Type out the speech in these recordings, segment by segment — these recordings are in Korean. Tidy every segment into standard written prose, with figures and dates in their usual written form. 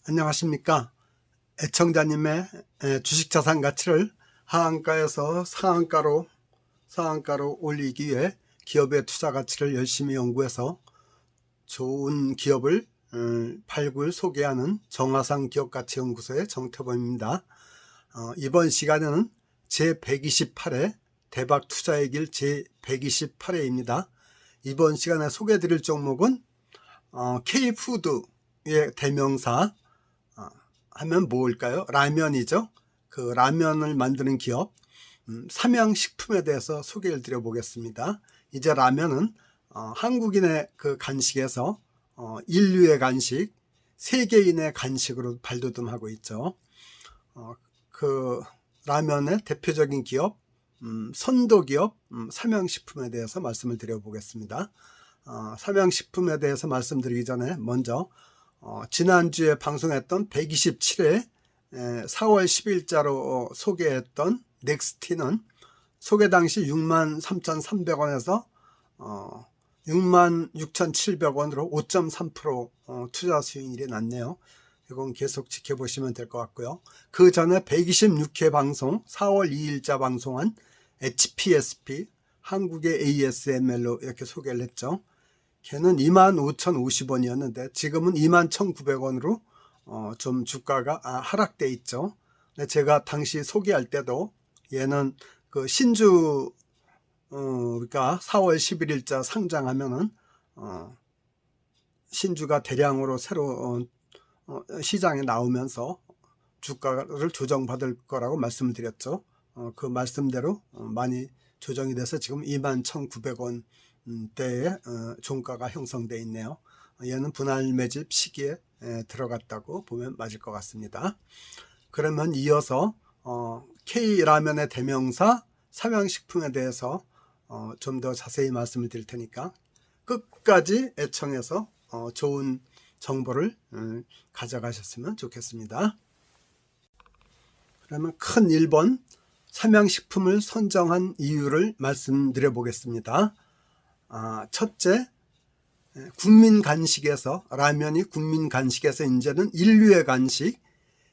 안녕하십니까. 애청자님의 주식자산 가치를 하한가에서 상한가로 올리기 위해 기업의 투자 가치를 열심히 연구해서 좋은 기업을 발굴 소개하는 정화상 기업가치연구소의 정태범입니다. 이번 시간에는 제128회 대박 투자의 길 제128회입니다. 이번 시간에 소개해드릴 종목은 K푸드의 대명사 하면 뭘까요? 라면이죠. 그 라면을 만드는 기업 삼양식품에 대해서 소개를 드려보겠습니다. 이제 라면은 한국인의 그 간식에서 인류의 간식, 세계인의 간식으로 발돋움하고 있죠. 그 라면의 대표적인 기업, 선도기업 삼양식품에 대해서 말씀을 드려보겠습니다. 삼양식품에 대해서 말씀드리기 전에 먼저 지난주에 방송했던 127회 4월 10일자로 소개했던 넥스티는 소개 당시 63,300원에서 66,700원으로 5.3% 투자 수익률이 났네요. 이건 계속 지켜보시면 될 것 같고요. 그 전에 126회 방송 4월 2일자 방송한 HPSP 한국의 ASML로 이렇게 소개를 했죠. 걔는 25,050원이었는데 지금은 21,900원으로 좀 주가가 하락돼 있죠. 근데 제가 당시 소개할 때도 얘는 그 신주 그러니까 4월 11일자 상장하면은 신주가 대량으로 새로 시장에 나오면서 주가를 조정받을 거라고 말씀을 드렸죠. 그 말씀대로 많이 조정이 돼서 지금 21,900원 대의 종가가 형성되어 있네요. 얘는 분할 매집 시기에 들어갔다고 보면 맞을 것 같습니다. 그러면 이어서 K라면의 대명사 삼양식품에 대해서 좀 더 자세히 말씀을 드릴 테니까 끝까지 애청해서 좋은 정보를 가져가셨으면 좋겠습니다. 그러면 큰 1번 삼양식품을 선정한 이유를 말씀드려 보겠습니다. 첫째, 국민 간식에서 라면이 국민 간식에서 이제는 인류의 간식,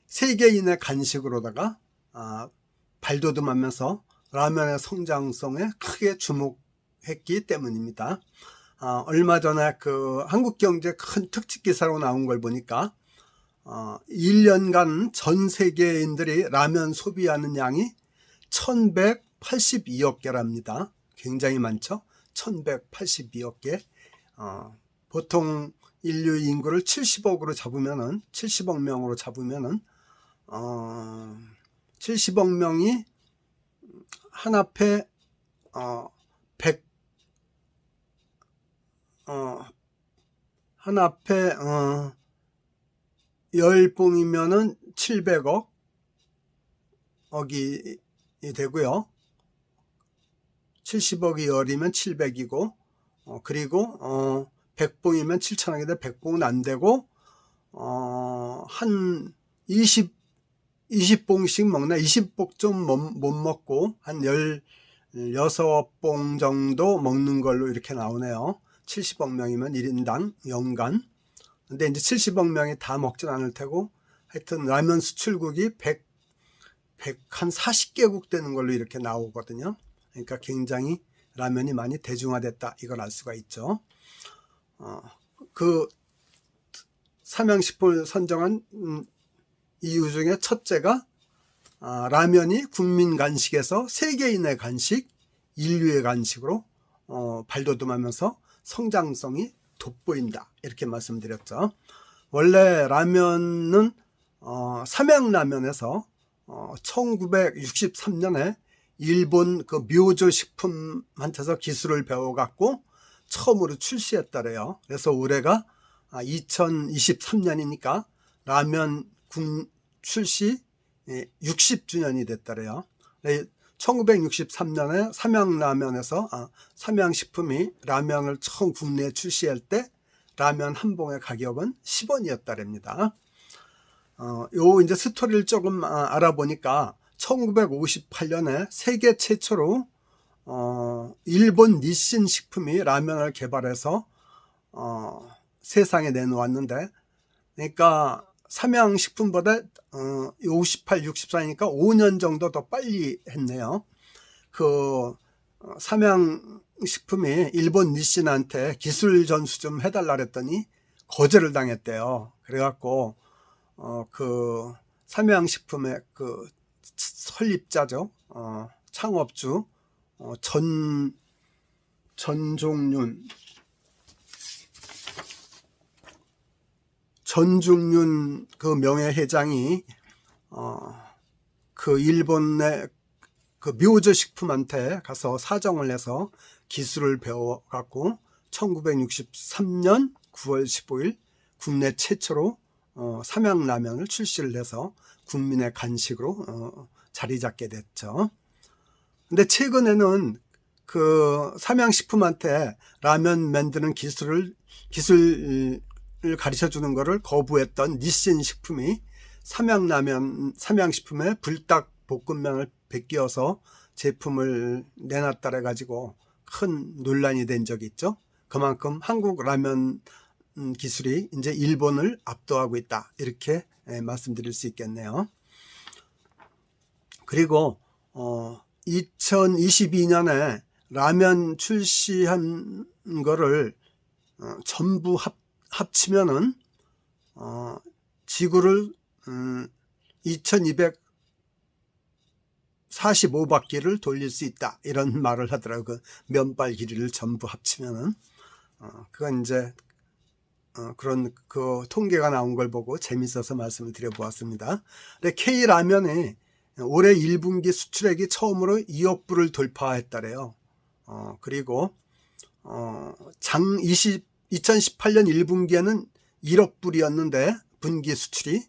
세계인의 간식으로다가 발돋움하면서 라면의 성장성에 크게 주목했기 때문입니다. 얼마 전에 그 한국경제 큰 특집 기사로 나온 걸 보니까 1년간 전 세계인들이 라면 소비하는 양이 1182억 개랍니다. 굉장히 많죠. 1182억 개. 보통 인류 인구를 70억으로 잡으면은 70억 명으로 잡으면은 70억 명이 한 앞에 100 한 앞에 10봉이면은 700억이 되고요. 70억이 열이면 700이고 그리고 100봉이면 7천억인데 100봉은 안 되고 한 20봉씩 먹나? 20봉 좀 못 먹고 한 16봉 정도 먹는 걸로 이렇게 나오네요. 70억 명이면 1인당 연간. 근데 이제 70억 명이 다 먹진 않을 테고 하여튼 라면 수출국이 100한 40개국 되는 걸로 이렇게 나오거든요. 그러니까 굉장히 라면이 많이 대중화됐다, 이걸 알 수가 있죠. 그 삼양식품을 선정한 이유 중에 첫째가 라면이 국민 간식에서 세계인의 간식, 인류의 간식으로 발돋움하면서 성장성이 돋보인다, 이렇게 말씀드렸죠. 원래 라면은 삼양라면에서 1963년에 일본 그 묘조 식품한테서 기술을 배워갖고 처음으로 출시했다래요. 그래서 올해가 2023년이니까 라면 출시 60주년이 됐다래요. 1963년에 삼양라면에서 삼양식품이 라면을 처음 국내에 출시할 때 라면 한 봉의 가격은 10원이었다랍니다. 요 이제 스토리를 조금 알아보니까 1958년에 세계 최초로 일본 니신 식품이 라면을 개발해서 세상에 내놓았는데, 그러니까 삼양식품보다 58, 64니까 5년 정도 더 빨리 했네요. 그 삼양식품이 일본 니신한테 기술 전수 좀 해달라 그랬더니 거절을 당했대요. 그래갖고 그 삼양식품의 그 설립자죠, 창업주 전중윤 그 명예회장이 그 일본의 그 묘조 식품한테 가서 사정을 해서 기술을 배워갖고 1963년 9월 15일 국내 최초로 삼양라면을 출시를 해서 국민의 간식으로 자리 잡게 됐죠. 근데 최근에는 그 삼양식품한테 라면 만드는 기술을 가르쳐 주는 것을 거부했던 니신 식품이 삼양식품에 불닭볶음면을 베끼어서 제품을 내놨다 해가지고 큰 논란이 된 적이 있죠. 그만큼 한국 라면 기술이 이제 일본을 압도하고 있다, 이렇게 말씀드릴 수 있겠네요. 그리고 2022년에 라면 출시한 거를 전부 합치면은 지구를 2245바퀴를 돌릴 수 있다, 이런 말을 하더라고요. 그 면발 길이를 전부 합치면은 그건 이제 그런 그 통계가 나온 걸 보고 재밌어서 말씀을 드려보았습니다. 근데 K라면이 올해 1분기 수출액이 처음으로 2억 불을 돌파했다래요. 그리고 2018년 1분기에는 1억 불이었는데 분기 수출이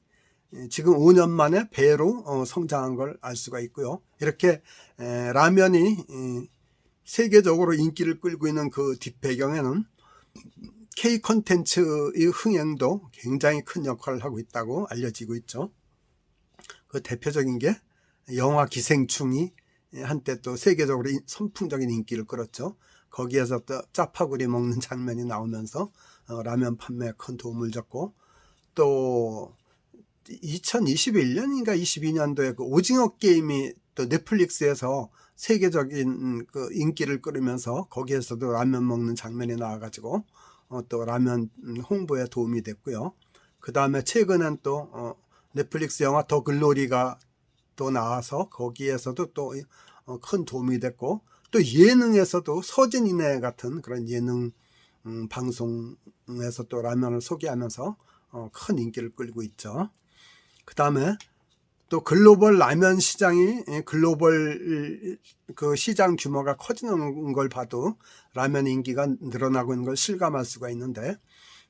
지금 5년 만에 배로 성장한 걸 알 수가 있고요. 이렇게 라면이 세계적으로 인기를 끌고 있는 그 뒷배경에는 K 콘텐츠의 흥행도 굉장히 큰 역할을 하고 있다고 알려지고 있죠. 그 대표적인 게 영화 기생충이 한때 또 세계적으로 선풍적인 인기를 끌었죠. 거기에서 또 짜파구리 먹는 장면이 나오면서 라면 판매에 큰 도움을 줬고, 또 2021년인가 22년도에 그 오징어 게임이 또 넷플릭스에서 세계적인 그 인기를 끌으면서 거기에서도 라면 먹는 장면이 나와가지고 또 라면 홍보에 도움이 됐고요. 그 다음에 최근엔 또 넷플릭스 영화 더 글로리가 또 나와서 거기에서도 또 큰 도움이 됐고, 또 예능에서도 서진이네 같은 그런 예능 방송에서 또 라면을 소개하면서 큰 인기를 끌고 있죠. 그 다음에 또 글로벌 라면 시장이 글로벌 그 시장 규모가 커지는 걸 봐도 라면 인기가 늘어나고 있는 걸 실감할 수가 있는데,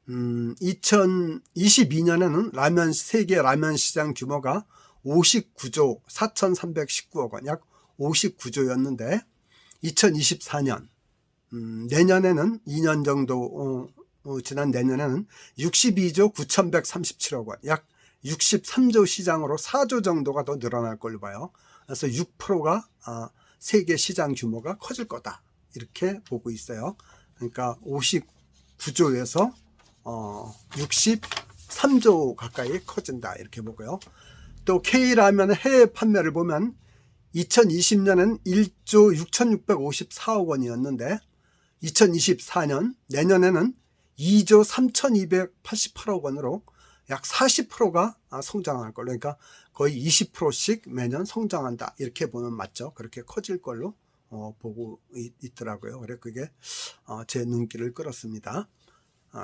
2022년에는 세계 라면 시장 규모가 59조 4,319억 원, 약 59조였는데 2024년 내년에는 2년 정도 지난 내년에는 62조 9,137억 원, 약 63조 시장으로 4조 정도가 더 늘어날 걸로 봐요. 그래서 6%가 세계 시장 규모가 커질 거다, 이렇게 보고 있어요. 그러니까 59조에서 63조 가까이 커진다, 이렇게 보고요. 또 K라면의 해외 판매를 보면 2020년엔 1조 6,654억 원이었는데 2024년 내년에는 2조 3,288억 원으로 약 40%가 성장할 걸로, 그러니까 거의 20%씩 매년 성장한다, 이렇게 보면 맞죠. 그렇게 커질 걸로 보고 있더라고요. 그래서 그게 제 눈길을 끌었습니다.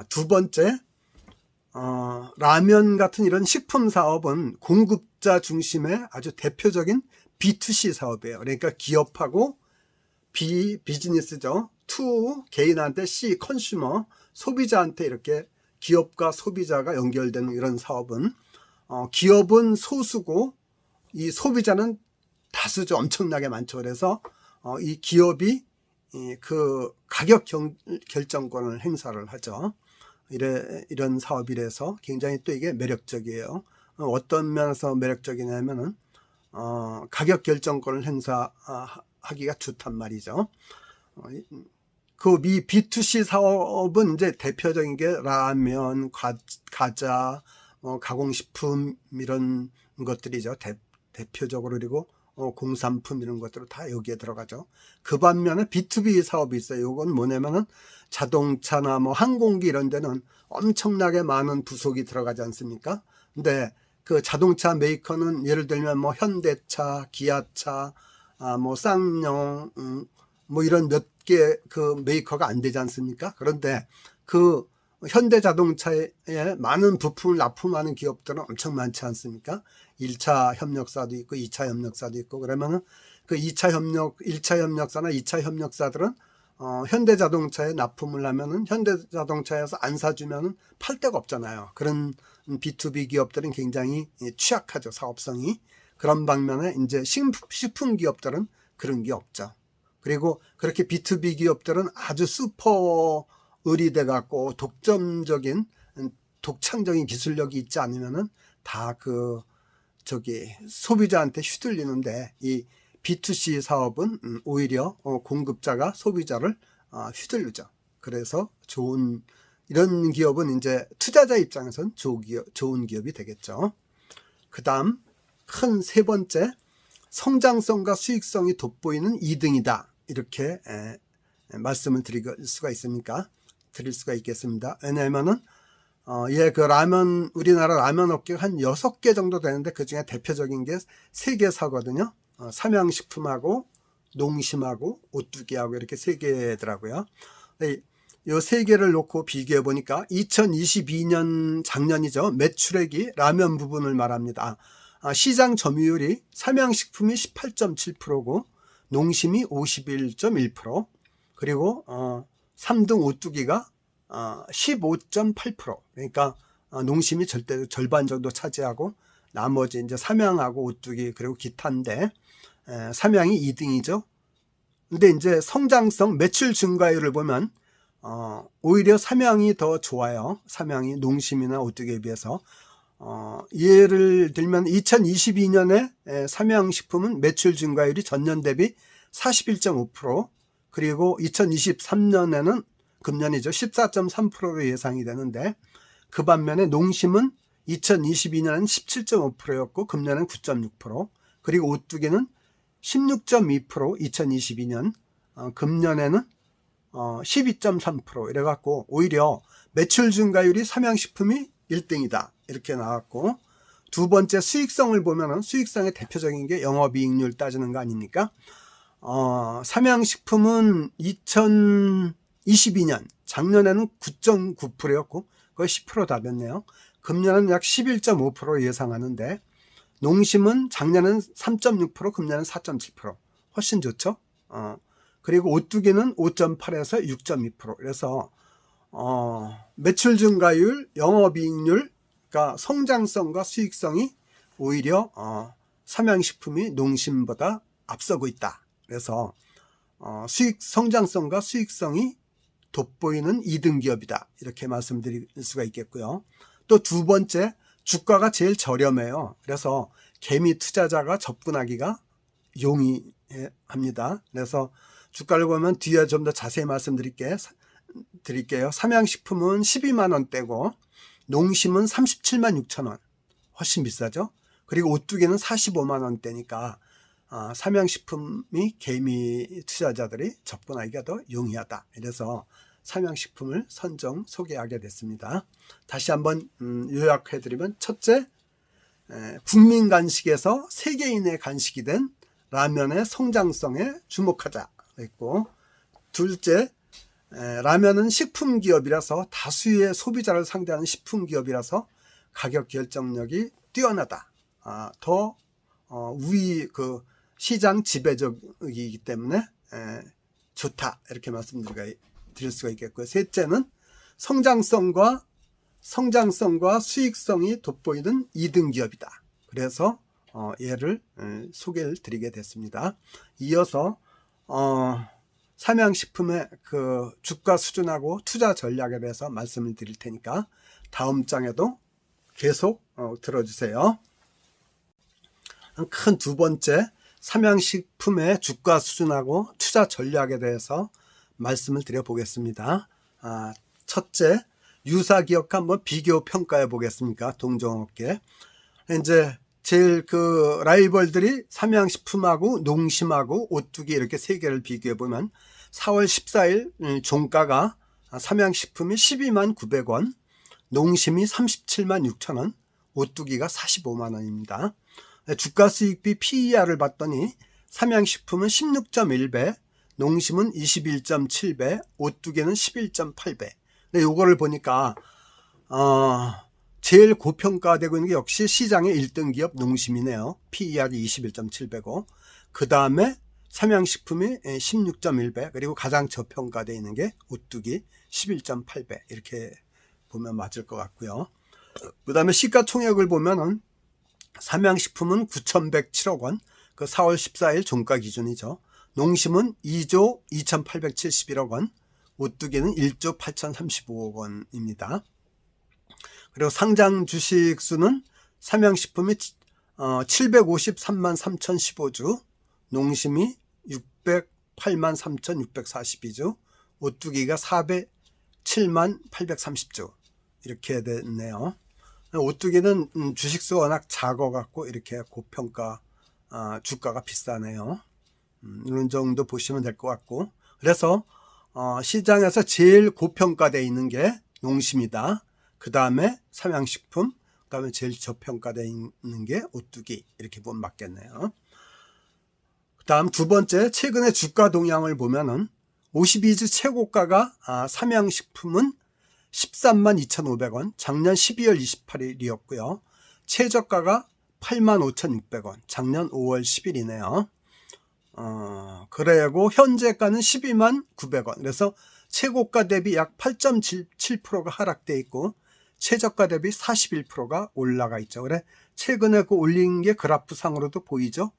두 번째, 라면 같은 이런 식품 사업은 공급자 중심의 아주 대표적인 B2C 사업이에요. 그러니까 기업하고 B 비즈니스죠. to 개인한테, C 컨슈머 소비자한테, 이렇게 기업과 소비자가 연결되는 이런 사업은 기업은 소수고 이 소비자는 다수죠. 엄청나게 많죠. 그래서 이 기업이 그 가격 결정권을 행사를 하죠. 이런 사업이라서 굉장히 또 이게 매력적이에요. 어떤 면에서 매력적이냐면은 가격 결정권을 행사하기가 좋단 말이죠. 그 B2C 사업은 이제 대표적인 게 라면, 과자, 가공식품 이런 것들이죠. 대표적으로. 그리고 공산품 이런 것들은 다 여기에 들어가죠. 그 반면에 B2B 사업이 있어요. 이건 뭐냐면은 자동차나 뭐 항공기 이런 데는 엄청나게 많은 부속이 들어가지 않습니까? 근데 그 자동차 메이커는 예를 들면 뭐 현대차, 기아차, 뭐 쌍용, 뭐 이런 몇 개 그 메이커가 안 되지 않습니까? 그런데 그 현대자동차에 많은 부품을 납품하는 기업들은 엄청 많지 않습니까? 1차 협력사도 있고 2차 협력사도 있고. 그러면은 그 1차 협력사나 2차 협력사들은 현대자동차에 납품을 하면은 현대자동차에서 안 사주면은 팔 데가 없잖아요. 그런 B2B 기업들은 굉장히 취약하죠, 사업성이. 그런 방면에 이제 식품 기업들은 그런 게 없죠. 그리고 그렇게 B2B 기업들은 아주 슈퍼 의리돼 갖고 독점적인 독창적인 기술력이 있지 않으면은 다 소비자한테 휘둘리는데, 이 B2C 사업은 오히려 공급자가 소비자를 휘둘르죠. 그래서 이런 기업은 이제 투자자 입장에서는 좋은 기업이 되겠죠. 그 다음 큰 세 번째, 성장성과 수익성이 돋보이는 2등이다. 이렇게 말씀을 드릴 수가 있겠습니다. 왜냐하면은 우리나라 라면 업계가 한 6개 정도 되는데 그 중에 대표적인 게 3개사거든요. 삼양식품하고 농심하고 오뚜기하고 이렇게 3개더라고요. 이 3개를 놓고 비교해 보니까 2022년 작년이죠. 매출액이 라면 부분을 말합니다. 시장 점유율이 삼양식품이 18.7%고 농심이 51.1%, 그리고 3등 오뚜기가 15.8%. 그러니까 농심이 절반 정도 차지하고 나머지 이제 삼양하고 오뚜기 그리고 기타인데, 삼양이 2등이죠. 근데 이제 성장성, 매출 증가율을 보면 오히려 삼양이 더 좋아요. 삼양이 농심이나 오뚜기에 비해서. 예를 들면 2022년에 삼양식품은 매출 증가율이 전년 대비 41.5%, 그리고 2023년에는 금년이죠, 14.3%로 예상이 되는데, 그 반면에 농심은 2022년은 17.5%였고 금년은 9.6%, 그리고 오뚜기는 16.2% 2022년, 금년에는 12.3% 이래갖고 오히려 매출 증가율이 삼양식품이 1등이다 이렇게 나왔고, 두 번째 수익성을 보면은 수익성의 대표적인 게 영업이익률 따지는 거 아닙니까? 삼양식품은 2022년 작년에는 9.9%였고 거의 10% 다 됐네요. 금년은 약 11.5% 예상하는데, 농심은 작년은 3.6%, 금년은 4.7%, 훨씬 좋죠. 그리고 오뚜기는 5.8에서 6.2%. 그래서 매출 증가율, 영업이익률, 그러니까 성장성과 수익성이 오히려 삼양식품이 농심보다 앞서고 있다. 그래서 성장성과 수익성이 돋보이는 2등 기업이다. 이렇게 말씀드릴 수가 있겠고요. 또 두 번째, 주가가 제일 저렴해요. 그래서 개미 투자자가 접근하기가 용이합니다. 그래서 주가를 보면 뒤에 좀 더 자세히 말씀드릴게요. 삼양식품은 12만 원대고 농심은 37만 6천 원, 훨씬 비싸죠. 그리고 오뚜기는 45만 원대니까 삼양식품이 개미 투자자들이 접근하기가 더 용이하다. 이래서 삼양식품을 소개하게 됐습니다. 다시 한번 요약해드리면, 첫째, 국민 간식에서 세계인의 간식이 된 라면의 성장성에 주목하자 했고, 둘째, 라면은 식품 기업이라서 다수의 소비자를 상대하는 식품 기업이라서 가격 결정력이 뛰어나다. 더 시장 지배적이기 때문에 좋다. 이렇게 말씀드릴 수가 있겠고요. 셋째는 성장성과 수익성이 돋보이는 2등 기업이다. 그래서 얘를 소개를 드리게 됐습니다. 이어서 삼양식품의 그 주가 수준하고 투자 전략에 대해서 말씀을 드릴 테니까 다음 장에도 계속 들어주세요. 큰 두 번째, 삼양식품의 주가 수준하고 투자 전략에 대해서 말씀을 드려보겠습니다. 첫째, 유사 기업 한번 비교 평가해 보겠습니까? 동종업계. 이제 제일 그 라이벌들이 삼양식품하고 농심하고 오뚜기 이렇게 세 개를 비교해 보면 4월 14일 종가가 삼양식품이 12만 900원, 농심이 37만 6천원, 오뚜기가 45만 원입니다. 주가 수익비 PER을 봤더니 삼양식품은 16.1배, 농심은 21.7배, 오뚜기는 11.8배. 근데 요거를 보니까 제일 고평가되고 있는 게 역시 시장의 1등 기업 농심이네요. PER이 21.7배고 그 다음에 삼양식품이 16.1배, 그리고 가장 저평가되어 있는 게 오뚜기 11.8배 이렇게 보면 맞을 것 같고요. 그 다음에 시가총액을 보면은 삼양식품은 9,107억 원, 그 4월 14일 종가 기준이죠. 농심은 2조 2,871억 원, 오뚜기는 1조 8,035억 원입니다. 그리고 상장 주식 수는 삼양식품이 753만 3,015주, 농심이 608만 3,642주, 오뚜기가 407만 830주 이렇게 됐네요. 오뚜기는 주식수가 워낙 작아 갖고 이렇게 고평가 주가가 비싸네요. 이런 정도 보시면 될 것 같고, 그래서 시장에서 제일 고평가되어 있는 게 농심이다. 그 다음에 삼양식품, 그 다음에 제일 저평가되어 있는 게 오뚜기 이렇게 보면 맞겠네요. 그 다음 두 번째, 최근에 주가 동향을 보면은 52주 최고가가 삼양식품은 13만 2,500원, 작년 12월 28일이었고요. 최저가가 8만 5,600원, 작년 5월 10일이네요. 그리고 현재가는 12만 900원. 그래서 최고가 대비 약 8.77%가 하락되어 있고 최저가 대비 41%가 올라가 있죠. 그래 최근에 그 올린 게 그래프상으로도 보이죠.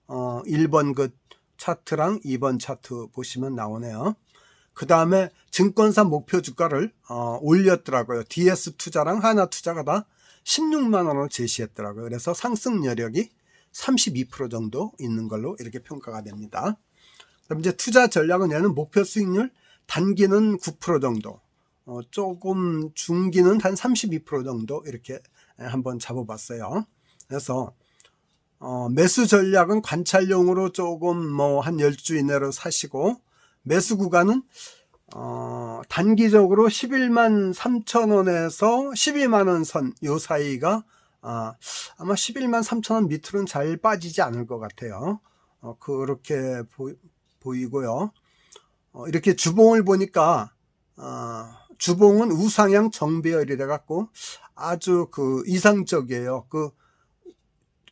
1번 그 차트랑 2번 차트 보시면 나오네요. 그 다음에 증권사 목표 주가를 올렸더라고요. DS투자랑 하나투자가 다 16만 원을 제시했더라고요. 그래서 상승 여력이 32% 정도 있는 걸로 이렇게 평가가 됩니다. 그럼 이제 투자 전략은 얘는 목표 수익률 단기는 9% 정도, 조금 중기는 한 32% 정도 이렇게 한번 잡아봤어요. 그래서 매수 전략은 관찰용으로 조금 뭐 한 10주 이내로 사시고, 매수 구간은 단기적으로 11만 3천 원에서 12만 원 선 요 사이가 아마 11만 3천 원 밑으로는 잘 빠지지 않을 것 같아요. 그렇게 보이고요. 이렇게 주봉을 보니까 주봉은 우상향 정배열이 돼 갖고 아주 그 이상적이에요. 그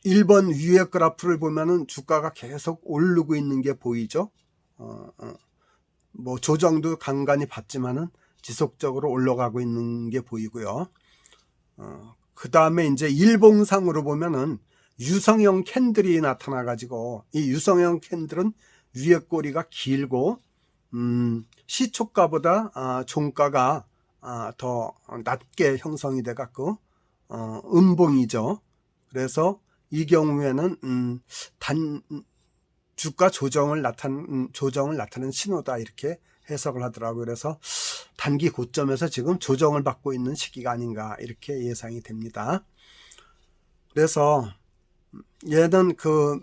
1번 위에 그래프를 보면은 주가가 계속 오르고 있는 게 보이죠. 뭐 조정도 간간히 받지만은 지속적으로 올라가고 있는 게 보이고요. 그 다음에 이제 일봉상으로 보면은 유성형 캔들이 나타나 가지고, 이 유성형 캔들은 위에 꼬리가 길고 시초가보다 종가가 더 낮게 형성이 돼 갖고 음봉이죠. 그래서 이 경우에는 주가 조정을 나타내는 신호다 이렇게 해석을 하더라고요. 그래서 단기 고점에서 지금 조정을 받고 있는 시기가 아닌가 이렇게 예상이 됩니다. 그래서 얘는 그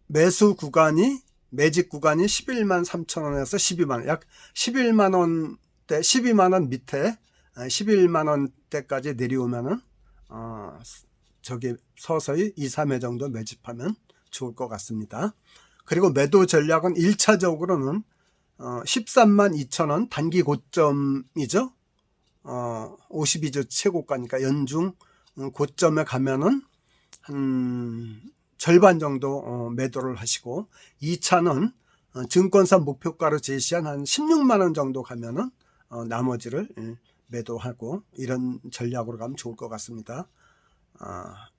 매수 구간이, 매집 구간이 11만 3천 원에서 12만 원, 약 11만 원대, 12만 원 밑에 11만 원대까지 내려오면은 저기 서서히 2, 3회 정도 매집하면 좋을 것 같습니다. 그리고 매도 전략은 1차적으로는 13만 2천 원 단기 고점이죠. 52주 최고가니까 연중 고점에 가면은 한 절반 정도 매도를 하시고, 2차는 증권사 목표가로 제시한 한 16만 원 정도 가면은 나머지를 매도하고, 이런 전략으로 가면 좋을 것 같습니다.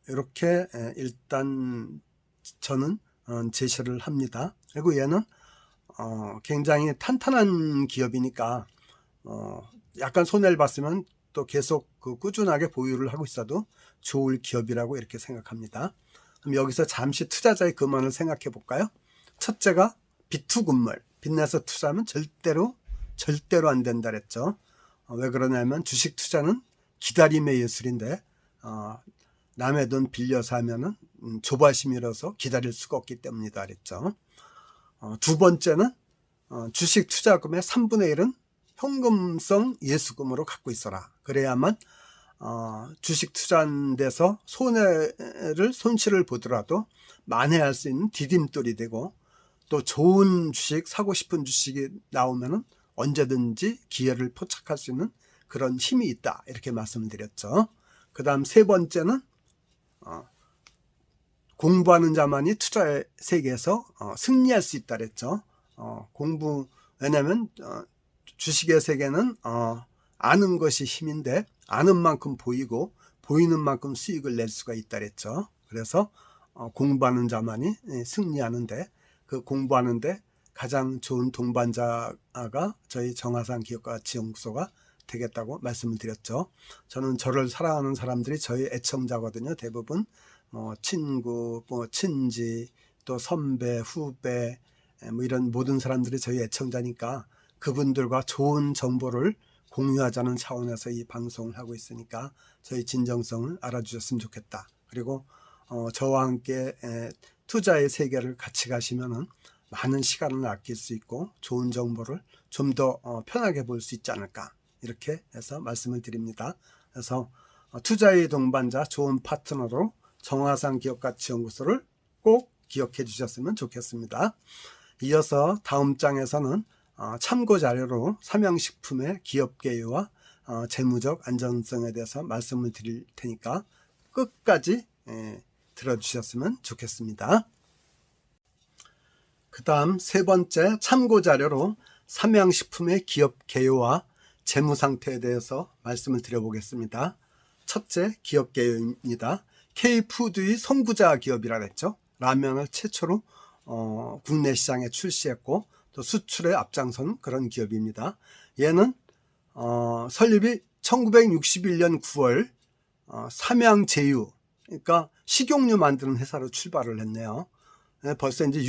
이렇게 일단 저는 제시를 합니다. 그리고 얘는 굉장히 탄탄한 기업이니까 약간 손해를 봤으면 또 계속 꾸준하게 보유를 하고 있어도 좋을 기업이라고 이렇게 생각합니다. 그럼 여기서 잠시 투자자의 근원을 생각해 볼까요? 첫째가 비투금물, 빚내서 투자하면 절대로 안 된다 그랬죠. 왜 그러냐면 주식 투자는 기다림의 예술인데 남의 돈 빌려서 하면은 조바심이라서 기다릴 수가 없기 때문이다 그랬죠. 두 번째는 주식 투자금의 3분의 1은 현금성 예수금으로 갖고 있어라. 그래야만 주식 투자한 데서 손실을 보더라도 만회할 수 있는 디딤돌이 되고, 또 좋은 주식, 사고 싶은 주식이 나오면은 언제든지 기회를 포착할 수 있는 그런 힘이 있다, 이렇게 말씀을 드렸죠. 그 다음 세 번째는 공부하는 자만이 투자의 세계에서 승리할 수 있다 그랬죠. 왜냐면 주식의 세계는 아는 것이 힘인데 아는 만큼 보이고 보이는 만큼 수익을 낼 수가 있다 그랬죠. 그래서 공부하는 자만이 승리하는데, 그 공부하는데 가장 좋은 동반자가 저희 정화산 기업가치연구소가 되겠다고 말씀을 드렸죠. 저는 저를 사랑하는 사람들이 저희 애청자거든요. 대부분 친구, 친지, 또 선배, 후배, 이런 모든 사람들이 저희 애청자니까 그분들과 좋은 정보를 공유하자는 차원에서 이 방송을 하고 있으니까 저희 진정성을 알아주셨으면 좋겠다. 그리고 저와 함께 투자의 세계를 같이 가시면은 많은 시간을 아낄 수 있고 좋은 정보를 좀 더 편하게 볼 수 있지 않을까, 이렇게 해서 말씀을 드립니다. 그래서 투자의 동반자, 좋은 파트너로 정화산 기업가치연구소를 꼭 기억해 주셨으면 좋겠습니다. 이어서 다음 장에서는 참고 자료로 삼양식품의 기업 개요와 재무적 안전성에 대해서 말씀을 드릴 테니까 끝까지 들어주셨으면 좋겠습니다. 그 다음 세 번째 참고 자료로 삼양식품의 기업 개요와 재무 상태에 대해서 말씀을 드려보겠습니다. 첫째, 기업 개요입니다. K푸드의 선구자 기업이라 했죠. 라면을 최초로 국내 시장에 출시했고 또 수출에 앞장선 그런 기업입니다. 얘는 설립이 1961년 9월 삼양제유, 그러니까 식용유 만드는 회사로 출발을 했네요. 벌써 이제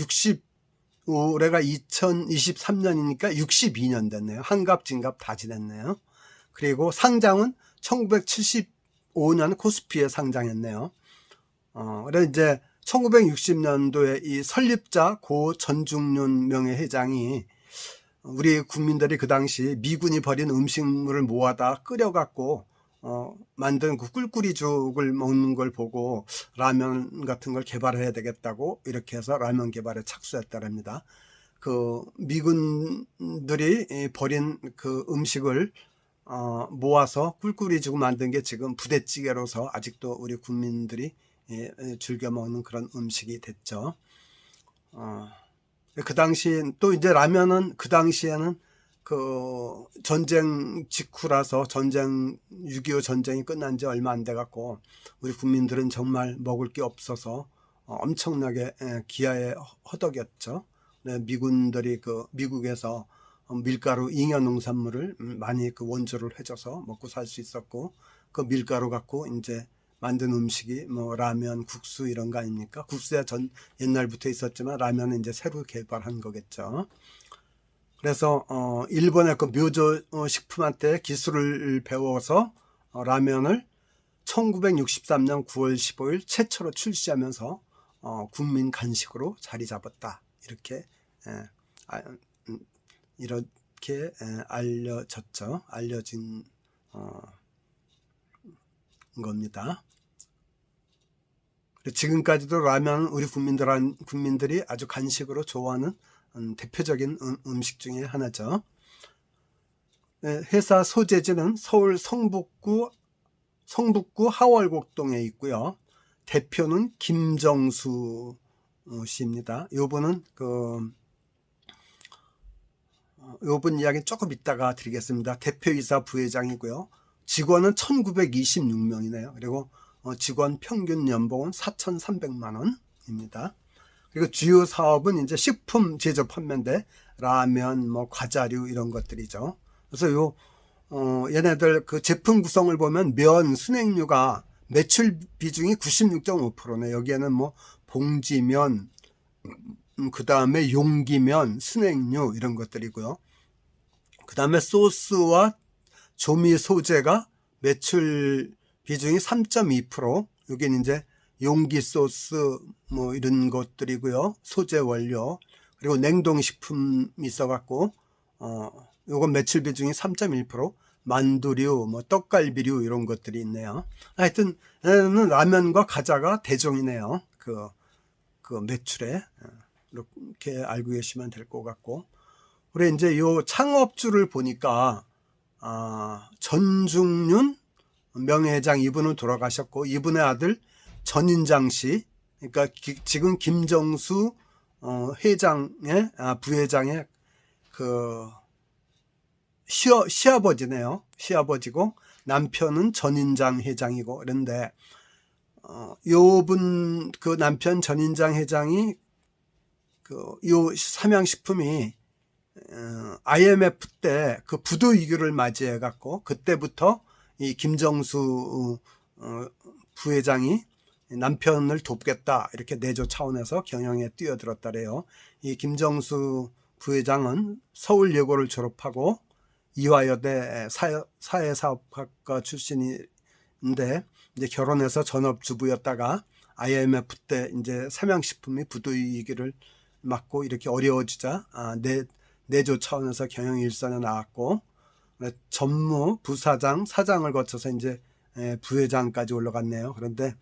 올해가 2023년이니까 62년 됐네요. 한갑 진갑 다 지냈네요. 그리고 상장은 1975년 코스피에 상장했네요. 그래서 이제 1960년도에 이 설립자 고 전중륜 명예회장이 우리 국민들이 그 당시 미군이 버린 음식물을 모아다 끓여갖고 만든 그 꿀꿀이죽을 먹는 걸 보고 라면 같은 걸 개발해야 되겠다고 이렇게 해서 라면 개발에 착수했다랍니다. 그 미군들이 버린 그 음식을 모아서 꿀꿀이죽을 만든 게 지금 부대찌개로서 아직도 우리 국민들이 즐겨 먹는 그런 음식이 됐죠. 그 당시 또 이제 라면은 그 당시에는 그 전쟁 직후라서 6.25 전쟁이 끝난 지 얼마 안 돼 갖고 우리 국민들은 정말 먹을 게 없어서 엄청나게 기아에 허덕였죠. 미군들이 미국에서 밀가루 잉여 농산물을 많이 그 원조를 해줘서 먹고 살 수 있었고, 그 밀가루 갖고 이제 만든 음식이 라면, 국수 이런 거 아닙니까? 국수야 옛날부터 있었지만 라면은 이제 새로 개발한 거겠죠. 그래서 일본의 그 묘조 식품한테 기술을 배워서 라면을 1963년 9월 15일 최초로 출시하면서 국민 간식으로 자리 잡았다. 이렇게 알려졌죠. 알려진 겁니다. 지금까지도 라면은 우리 국민들이 아주 간식으로 좋아하는 대표적인 음식 중에 하나죠. 회사 소재지는 서울 성북구 하월곡동에 있고요. 대표는 김정수 씨입니다. 요분은 요분 이야기 조금 이따가 드리겠습니다. 대표이사 부회장이고요. 직원은 1926명이네요. 그리고 직원 평균 연봉은 4,300만 원입니다. 그리고 주요 사업은 이제 식품 제조 판매인데 라면, 과자류 이런 것들이죠. 그래서 얘네들 그 제품 구성을 보면 면, 순행류가 매출 비중이 96.5%네. 여기에는 봉지면, 그 다음에 용기면, 순행류 이런 것들이고요. 그 다음에 소스와 조미 소재가 매출 비중이 3.2%. 여기는 이제 용기 소스 뭐 이런 것들이고요. 소재 원료. 그리고 냉동식품이 있어갖고, 요건 매출 비중이 3.1%. 만두류, 뭐 떡갈비류 이런 것들이 있네요. 하여튼 얘는 라면과 과자가 대종이네요. 그 매출에 이렇게 알고 계시면 될 것 같고, 우리 이제 요 창업주를 보니까 전중윤 명예회장, 이분은 돌아가셨고, 이분의 아들 전인장 씨, 그러니까 지금 김정수 회장의 부회장의 그 시아버지네요. 시아버지고 남편은 전인장 회장이고. 그런데 요분 그 남편 전인장 회장이 요 삼양식품이 IMF 때 그 부도 위기를 맞이해 갖고, 그때부터 이 김정수 부회장이 남편을 돕겠다 이렇게 내조 차원에서 경영에 뛰어들었다래요. 이 김정수 부회장은 서울예고를 졸업하고 이화여대 사회사업학과 출신인데, 이제 결혼해서 전업주부였다가 IMF 때 이제 삼양식품이 부도 위기를 맞고 이렇게 어려워지자 내조 차원에서 경영 일선에 나왔고, 전무, 부사장, 사장을 거쳐서 이제 부회장까지 올라갔네요. 그런데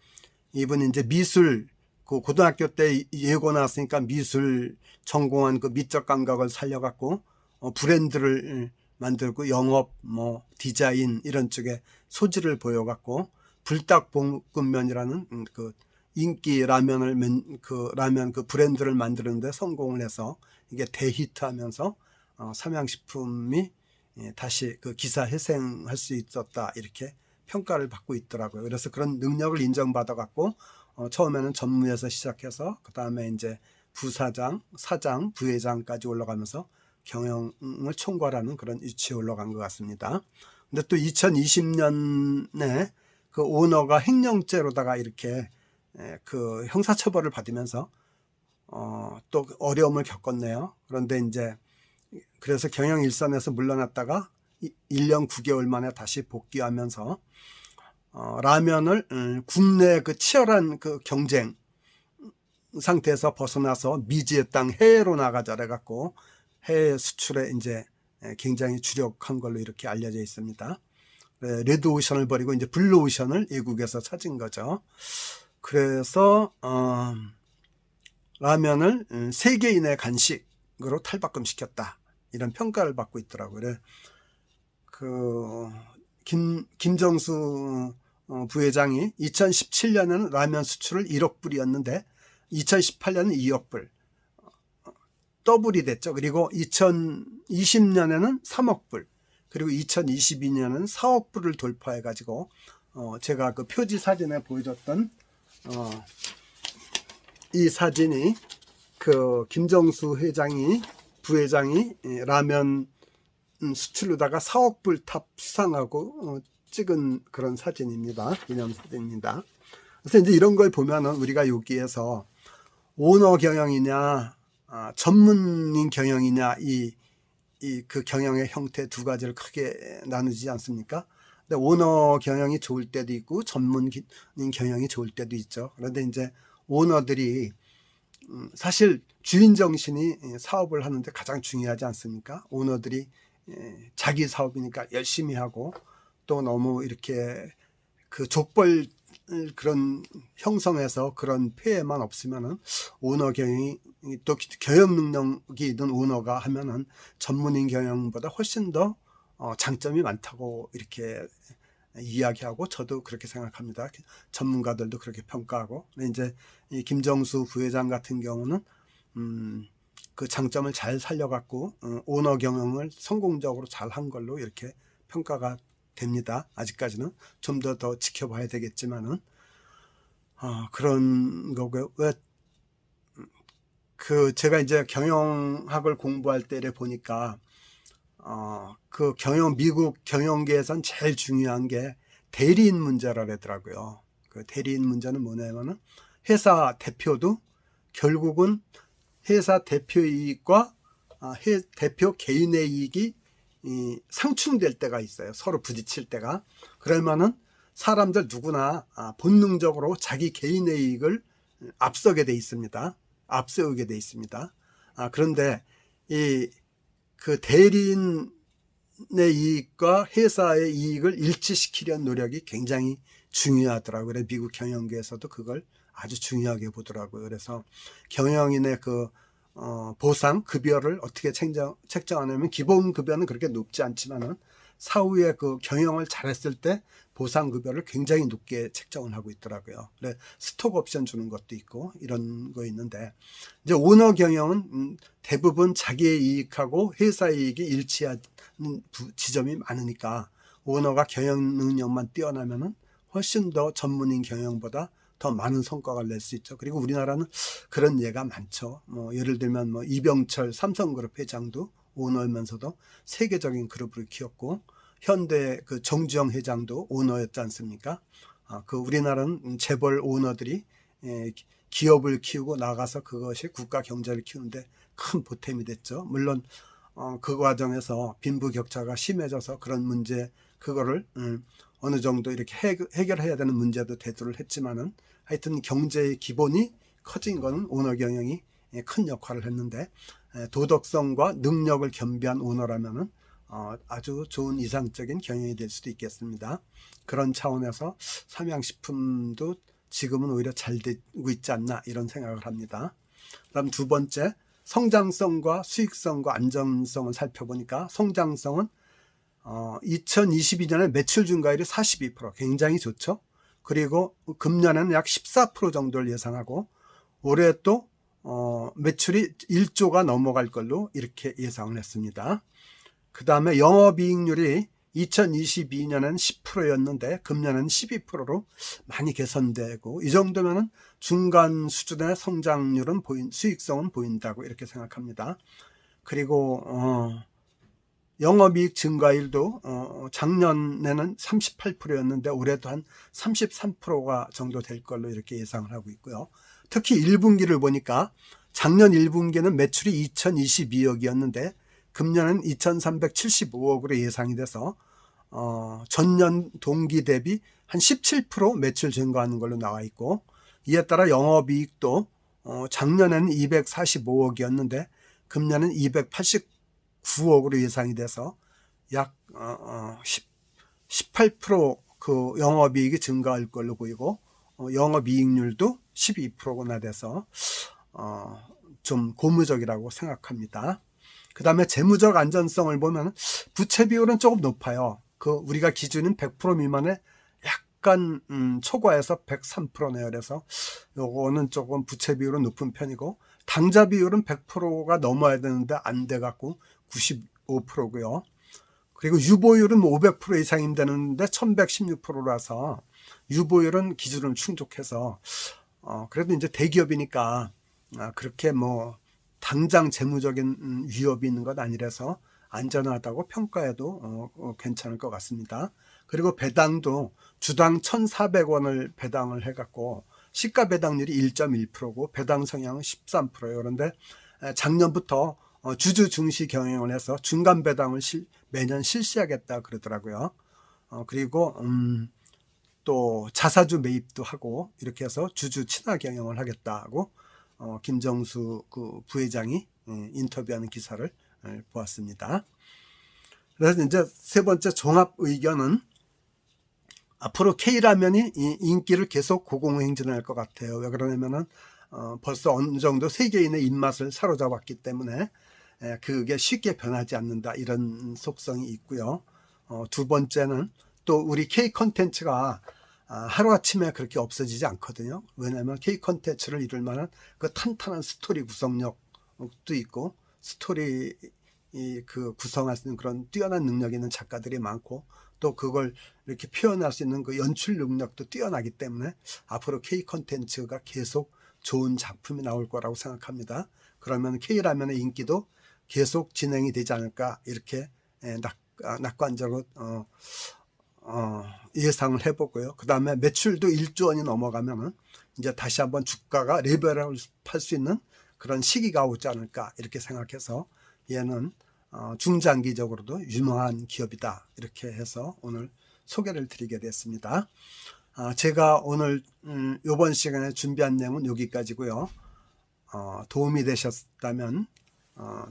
이분이 이제 미술, 그 고등학교 때 예고 나왔으니까 미술 전공한 그 미적 감각을 살려갖고 브랜드를 만들고 영업, 뭐 디자인 이런 쪽에 소질을 보여갖고 불닭볶음면이라는 그 인기 라면을 라면 그 브랜드를 만드는데 성공을 해서 이게 대히트하면서 삼양식품이 다시 그 기사 회생할 수 있었다 이렇게 평가를 받고 있더라고요. 그래서 그런 능력을 인정받아 갖고 처음에는 전무에서 시작해서 그 다음에 이제 부사장, 사장, 부회장까지 올라가면서 경영을 총괄하는 그런 위치에 올라간 것 같습니다. 근데 또 2020년에 그 오너가 횡령죄로다가 이렇게 그 형사처벌을 받으면서 또 어려움을 겪었네요. 그런데 이제 그래서 경영 일선에서 물러났다가 1년 9개월 만에 다시 복귀하면서 라면을 국내 그 치열한 그 경쟁 상태에서 벗어나서 미지의 땅 해외로 나가자 그래갖고 해외 수출에 이제 굉장히 주력한 걸로 이렇게 알려져 있습니다. 레드오션을 버리고 이제 블루오션을 외국에서 찾은 거죠. 그래서 라면을 세계인의 간식으로 탈바꿈시켰다 이런 평가를 받고 있더라고요. 그래 김정수 부회장이 2017년에는 라면 수출을 1억 불이었는데 2018년은 2억 불 더블이 됐죠. 그리고 2020년에는 3억 불, 그리고 2022년은 4억 불을 돌파해 가지고 제가 그 표지 사진에 보여줬던 이 사진이 그 김정수 부회장이 라면 수출로다가 4억 불 탑 수상하고 찍은 그런 사진입니다. 기념사진입니다. 그래서 이제 이런 걸 보면은 우리가 여기에서 오너 경영이냐 전문인 경영이냐 그 경영의 형태 두 가지를 크게 나누지 않습니까? 근데 오너 경영이 좋을 때도 있고 전문인 경영이 좋을 때도 있죠. 그런데 이제 오너들이 사실 주인 정신이 사업을 하는데 가장 중요하지 않습니까? 오너들이 자기 사업이니까 열심히 하고 또 너무 이렇게 그 족벌 그런 형성해서 그런 폐해만 없으면은 오너 경영이 또 경영 능력이 있는 오너가 하면은 전문인 경영보다 훨씬 더 장점이 많다고 이렇게 이야기하고 저도 그렇게 생각합니다. 전문가들도 그렇게 평가하고. 근데 이제 이 김정수 부회장 같은 경우는 그 장점을 잘 살려갖고 오너 경영을 성공적으로 잘 한 걸로 이렇게 평가가 됩니다. 아직까지는 좀 더 지켜봐야 되겠지만은 그런 거고요. 왜 제가 이제 경영학을 공부할 때를 보니까 그 미국 경영계에선 제일 중요한 게 대리인 문제라 그러더라고요. 그 대리인 문제는 뭐냐면은 회사 대표도 결국은 회사 대표 이익과 대표 개인의 이익이 상충될 때가 있어요. 서로 부딪힐 때가. 그러면은 사람들 누구나 본능적으로 자기 개인의 이익을 앞서게 돼 있습니다. 앞세우게 돼 있습니다. 그런데 그 대리인의 이익과 회사의 이익을 일치시키려는 노력이 굉장히 중요하더라고요. 그래서 미국 경영계에서도 그걸 아주 중요하게 보더라고요. 그래서 경영인의 그 보상 급여를 어떻게 책정하냐면, 기본 급여는 그렇게 높지 않지만은 사후에 그 경영을 잘했을 때 보상 급여를 굉장히 높게 책정을 하고 있더라고요. 그래 스톡 옵션 주는 것도 있고 이런 거 있는데, 이제 오너 경영은 대부분 자기의 이익하고 회사의 이익이 일치하는 지점이 많으니까 오너가 경영 능력만 뛰어나면은 훨씬 더 전문인 경영보다 더 많은 성과를 낼 수 있죠. 그리고 우리나라는 그런 예가 많죠. 예를 들면 이병철 삼성그룹 회장도 오너이면서도 세계적인 그룹을 키웠고, 현대 그 정주영 회장도 오너였지 않습니까? 그 우리나라는 재벌 오너들이 기업을 키우고 나가서 그것이 국가 경제를 키우는데 큰 보탬이 됐죠. 물론 그 과정에서 빈부격차가 심해져서 그런 문제, 그거를 어느 정도 이렇게 해결해야 되는 문제도 대두를 했지만은, 하여튼 경제의 기본이 커진 거는 오너 경영이 큰 역할을 했는데, 도덕성과 능력을 겸비한 오너라면은 아주 좋은 이상적인 경영이 될 수도 있겠습니다. 그런 차원에서 삼양식품도 지금은 오히려 잘 되고 있지 않나, 이런 생각을 합니다. 그다음 두 번째, 성장성과 수익성과 안정성을 살펴보니까, 성장성은 2022년에 매출 증가율이 42%, 굉장히 좋죠. 그리고 금년에는 약 14% 정도를 예상하고, 올해 또 매출이 1조가 넘어갈 걸로 이렇게 예상을 했습니다. 그 다음에 영업이익률이 2022년에는 10%였는데 금년에는 12%로 많이 개선되고, 이 정도면은 중간 수준의 성장률은 수익성은 보인다고 이렇게 생각합니다. 그리고 영업이익 증가율도 작년에는 38%였는데 올해도 한 33%가 정도 될 걸로 이렇게 예상을 하고 있고요. 특히 1분기를 보니까 작년 1분기는 매출이 2022억이었는데 금년은 2375억으로 예상이 돼서 전년 동기 대비 한 17% 매출 증가하는 걸로 나와 있고, 이에 따라 영업이익도 작년에는 245억이었는데 금년은 289억으로 예상이 돼서 약 18% 영업이익이 증가할 걸로 보이고, 영업이익률도 12%나 돼서 좀 고무적이라고 생각합니다. 그 다음에 재무적 안전성을 보면 부채 비율은 조금 높아요. 우리가 기준은 100% 미만의 약간 초과해서 103%네요. 그래서 요거는 조금 부채 비율은 높은 편이고, 당좌 비율은 100%가 넘어야 되는데 안 돼 갖고 95%고요. 그리고 유보율은 500% 이상이 되는데 1116%라서 유보율은 기준을 충족해서 그래도 이제 대기업이니까 그렇게 당장 재무적인 위협이 있는 것 아니라서 안전하다고 평가해도 괜찮을 것 같습니다. 그리고 배당도 주당 1,400원을 배당을 해갖고 시가 배당률이 1.1%고 배당 성향은 13%예요. 그런데 작년부터 주주 증시 경영을 해서 중간 배당을 매년 실시하겠다 그러더라고요. 그리고 또 자사주 매입도 하고 이렇게 해서 주주 친화 경영을 하겠다고 김정수 그 부회장이 인터뷰하는 기사를 보았습니다. 그래서 이제 세 번째 종합 의견은, 앞으로 K라면이 인기를 계속 고공행진할 것 같아요. 왜 그러냐면은 벌써 어느 정도 세계인의 입맛을 사로잡았기 때문에 그게 쉽게 변하지 않는다, 이런 속성이 있고요. 두 번째는 또 우리 K 콘텐츠가 하루아침에 그렇게 없어지지 않거든요. 왜냐하면 K 콘텐츠를 이룰 만한 그 탄탄한 스토리 구성력도 있고, 스토리 그 구성할 수 있는 그런 뛰어난 능력이 있는 작가들이 많고, 또 그걸 이렇게 표현할 수 있는 그 연출 능력도 뛰어나기 때문에 앞으로 K 콘텐츠가 계속 좋은 작품이 나올 거라고 생각합니다. 그러면 K라면의 인기도 계속 진행이 되지 않을까, 이렇게 낙관적으로 예상을 해보고요. 그 다음에 매출도 1조 원이 넘어가면은 이제 다시 한번 주가가 레벨업할 수 있는 그런 시기가 오지 않을까, 이렇게 생각해서 얘는 중장기적으로도 유망한 기업이다. 이렇게 해서 오늘 소개를 드리게 됐습니다. 제가 오늘 이번 시간에 준비한 내용은 여기까지고요. 도움이 되셨다면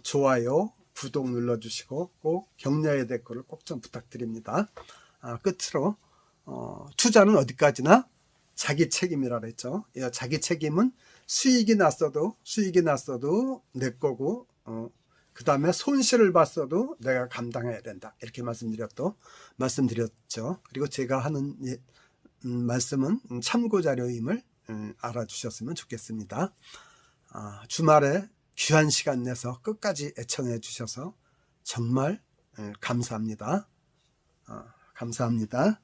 좋아요, 구독 눌러주시고 꼭 격려의 댓글을 꼭 좀 부탁드립니다. 끝으로 투자는 어디까지나 자기 책임이라 그랬죠. 자기 책임은 수익이 났어도 내 거고 그 다음에 손실을 봤어도 내가 감당해야 된다. 이렇게 말씀드렸죠. 그리고 제가 하는 말씀은 참고자료임을 알아주셨으면 좋겠습니다. 주말에 귀한 시간 내서 끝까지 애청해 주셔서 정말 감사합니다. 감사합니다.